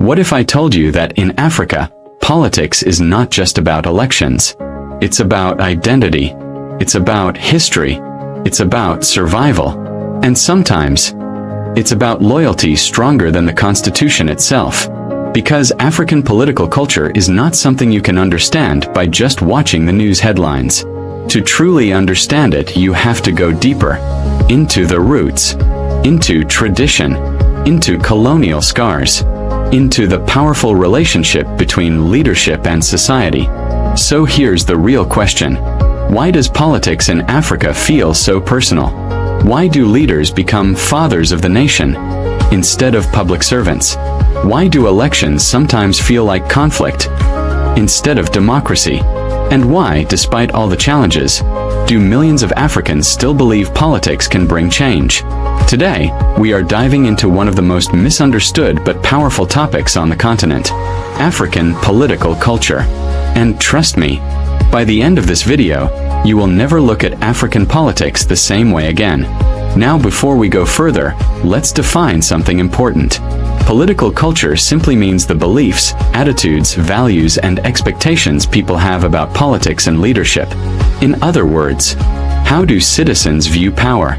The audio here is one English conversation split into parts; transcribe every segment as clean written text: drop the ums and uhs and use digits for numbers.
What if I told you that in Africa, politics is not just about elections? It's about identity. It's about history. It's about survival. And sometimes, it's about loyalty stronger than the Constitution itself. Because African political culture is not something you can understand by just watching the news headlines. To truly understand it, you have to go deeper, into the roots, into tradition, into colonial scars, into the powerful relationship between leadership and society. So here's the real question. Why does politics in Africa feel so personal? Why do leaders become fathers of the nation instead of public servants? Why do elections sometimes feel like conflict instead of democracy? And why, despite all the challenges, do millions of Africans still believe politics can bring change? Today, we are diving into one of the most misunderstood but powerful topics on the continent: African political culture. And trust me, by the end of this video, you will never look at African politics the same way again. Now, before we go further, let's define something important. Political culture simply means the beliefs, attitudes, values, and expectations people have about politics and leadership. In other words, how do citizens view power?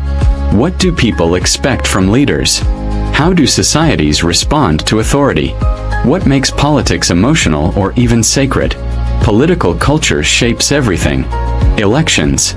What do people expect from leaders? How do societies respond to authority? What makes politics emotional or even sacred? Political culture shapes everything: elections,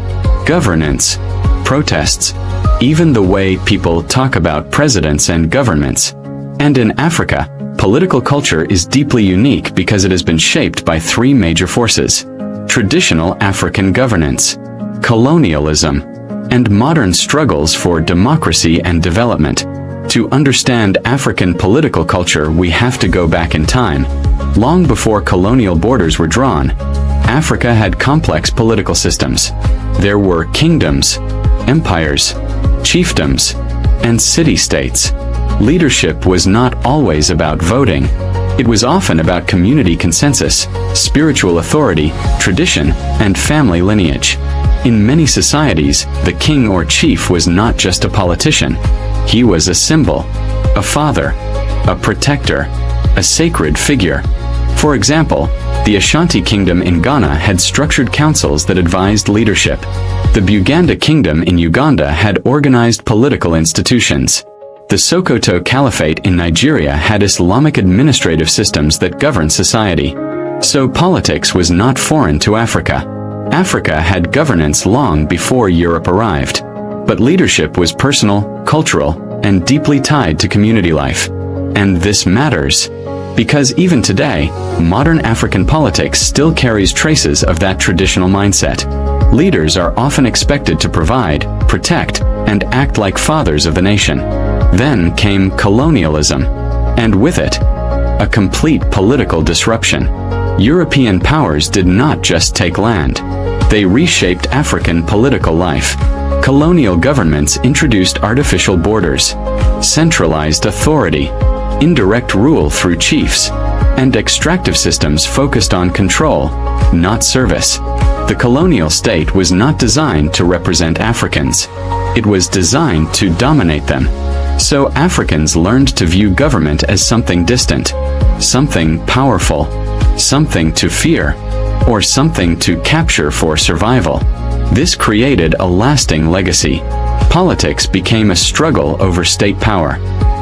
governance, protests, even the way people talk about presidents and governments. And in Africa, political culture is deeply unique because it has been shaped by three major forces: traditional African governance, colonialism, and modern struggles for democracy and development. To understand African political culture, we have to go back in time. Long before colonial borders were drawn, Africa had complex political systems. There were kingdoms, empires, chiefdoms, and city-states. Leadership was not always about voting. It was often about community consensus, spiritual authority, tradition, and family lineage. In many societies, the king or chief was not just a politician. He was a symbol, a father, a protector, a sacred figure. For example, the Ashanti Kingdom in Ghana had structured councils that advised leadership. The Buganda Kingdom in Uganda had organized political institutions. The Sokoto Caliphate in Nigeria had Islamic administrative systems that governed society. So politics was not foreign to Africa. Africa had governance long before Europe arrived. But leadership was personal, cultural, and deeply tied to community life. And this matters, because even today, modern African politics still carries traces of that traditional mindset. Leaders are often expected to provide, protect, and act like fathers of the nation. Then came colonialism, and with it, a complete political disruption. European powers did not just take land. They reshaped African political life. Colonial governments introduced artificial borders, centralized authority, indirect rule through chiefs, and extractive systems focused on control, not service. The colonial state was not designed to represent Africans. It was designed to dominate them. So Africans learned to view government as something distant, something powerful, something to fear, or something to capture for survival. This created a lasting legacy. Politics became a struggle over state power.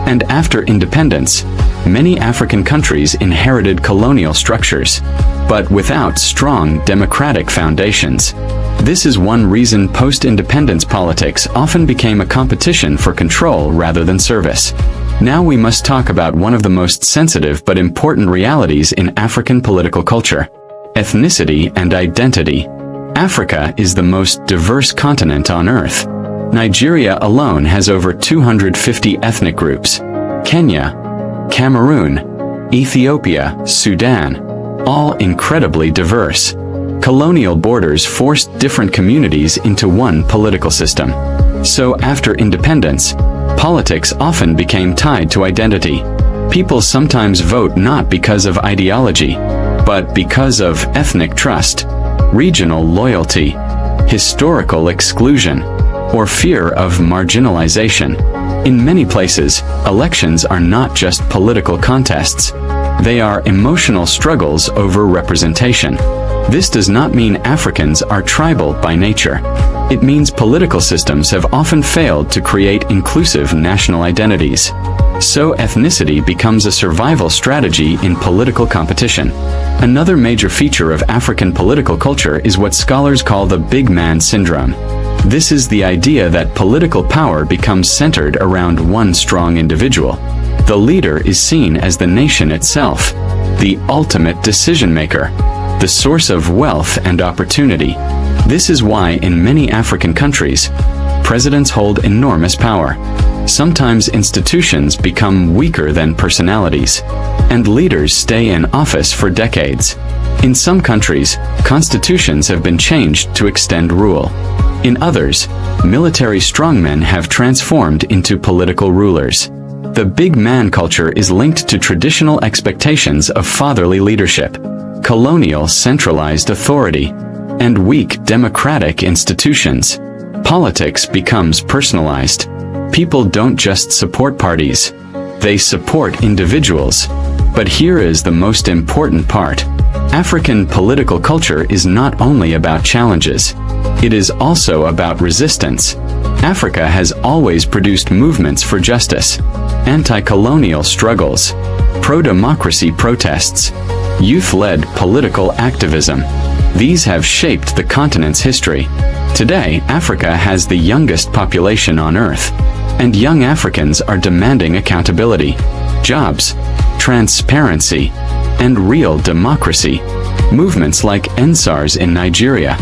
And after independence, many African countries inherited colonial structures, but without strong democratic foundations. This is one reason post-independence politics often became a competition for control rather than service. Now we must talk about one of the most sensitive but important realities in African political culture: ethnicity and identity. Africa is the most diverse continent on Earth. Nigeria alone has over 250 ethnic groups. Kenya, Cameroon, Ethiopia, Sudan, all incredibly diverse. Colonial borders forced different communities into one political system. So after independence, politics often became tied to identity. People sometimes vote not because of ideology, but because of ethnic trust, regional loyalty, historical exclusion, or fear of marginalization. In many places, elections are not just political contests. They are emotional struggles over representation. This does not mean Africans are tribal by nature. It means political systems have often failed to create inclusive national identities. So ethnicity becomes a survival strategy in political competition. Another major feature of African political culture is what scholars call the big man syndrome. This is the idea that political power becomes centered around one strong individual. The leader is seen as the nation itself, the ultimate decision maker, the source of wealth and opportunity. This is why in many African countries, presidents hold enormous power. Sometimes institutions become weaker than personalities, and leaders stay in office for decades. In some countries, constitutions have been changed to extend rule. In others, military strongmen have transformed into political rulers. The big man culture is linked to traditional expectations of fatherly leadership, colonial centralized authority, and weak democratic institutions. Politics becomes personalized. People don't just support parties, they support individuals. But here is the most important part. African political culture is not only about challenges. It is also about resistance. Africa has always produced movements for justice, anti-colonial struggles, pro-democracy protests, youth-led political activism. These have shaped the continent's history. Today, Africa has the youngest population on Earth, and young Africans are demanding accountability, jobs, transparency, and real democracy. Movements like EndSARS in Nigeria,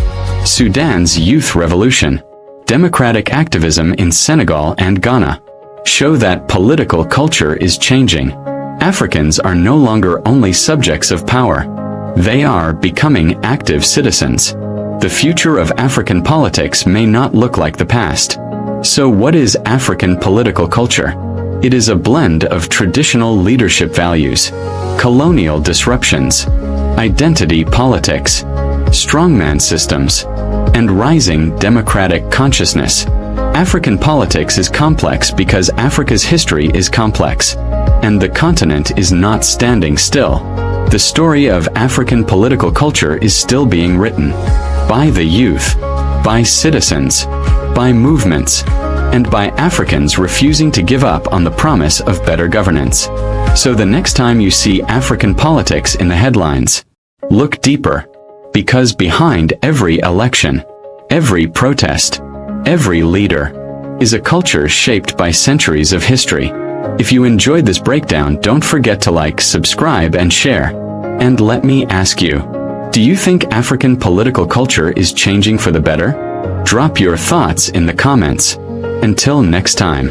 Sudan's Youth Revolution, democratic activism in Senegal and Ghana show that political culture is changing. Africans are no longer only subjects of power. They are becoming active citizens. The future of African politics may not look like the past. So what is African political culture? It is a blend of traditional leadership values, colonial disruptions, identity politics, strongman systems, and rising democratic consciousness. African politics is complex because Africa's history is complex, and the continent is not standing still. The story of African political culture is still being written by the youth, by citizens, by movements, and by Africans refusing to give up on the promise of better governance. So the next time you see African politics in the headlines, look deeper, because behind every election, every protest, every leader, is a culture shaped by centuries of history. If you enjoyed this breakdown, don't forget to like, subscribe, and share. And let me ask you, do you think African political culture is changing for the better? Drop your thoughts in the comments. Until next time.